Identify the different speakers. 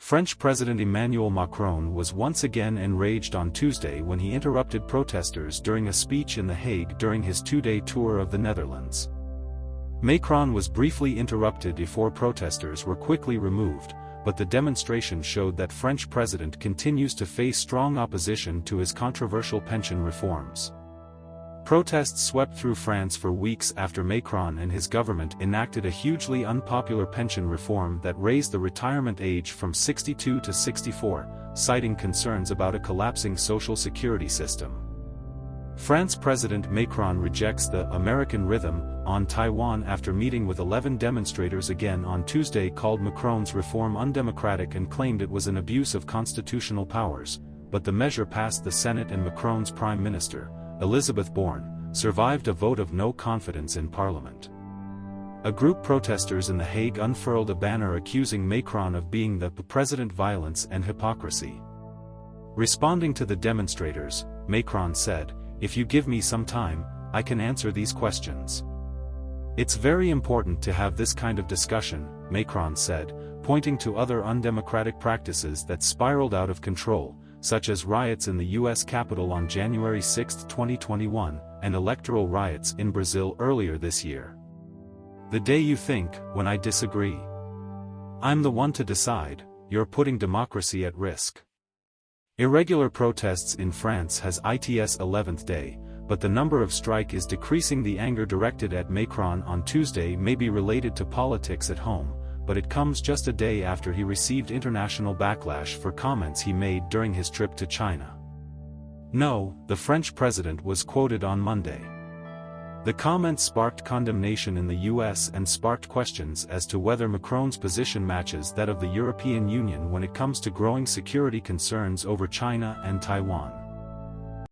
Speaker 1: French President Emmanuel Macron was once again enraged on Tuesday when he interrupted protesters during a speech in The Hague during his two-day tour of the Netherlands. Macron was briefly interrupted before protesters were quickly removed, but the demonstration showed that French president continues to face strong opposition to his controversial pension reforms. Protests swept through France for weeks after Macron and his government enacted a hugely unpopular pension reform that raised the retirement age from 62 to 64, citing concerns about a collapsing social security system. France President Macron rejects the American rhythm on Taiwan after meeting with 11 demonstrators again on Tuesday, called Macron's reform undemocratic and claimed it was an abuse of constitutional powers, but the measure passed the Senate and Macron's Prime Minister, Elisabeth Borne, survived a vote of no confidence in Parliament. A group protesters in The Hague unfurled a banner accusing Macron of being the president violence and hypocrisy. Responding to the demonstrators, Macron said, "If you give me some time, I can answer these questions." "It's very important to have this kind of discussion," Macron said, pointing to other undemocratic practices that spiraled out of control, such as riots in the U.S. Capitol on January 6, 2021, and electoral riots in Brazil earlier this year. "The day you think, when I disagree. I'm the one to decide, you're putting democracy at risk." Irregular protests in France has its 11th day, but the number of strike is decreasing. The anger directed at Macron on Tuesday may be related to politics at home, but it comes just a day after he received international backlash for comments he made during his trip to China. No, the French president was quoted on Monday. The comments sparked condemnation in the US and sparked questions as to whether Macron's position matches that of the European Union when it comes to growing security concerns over China and Taiwan.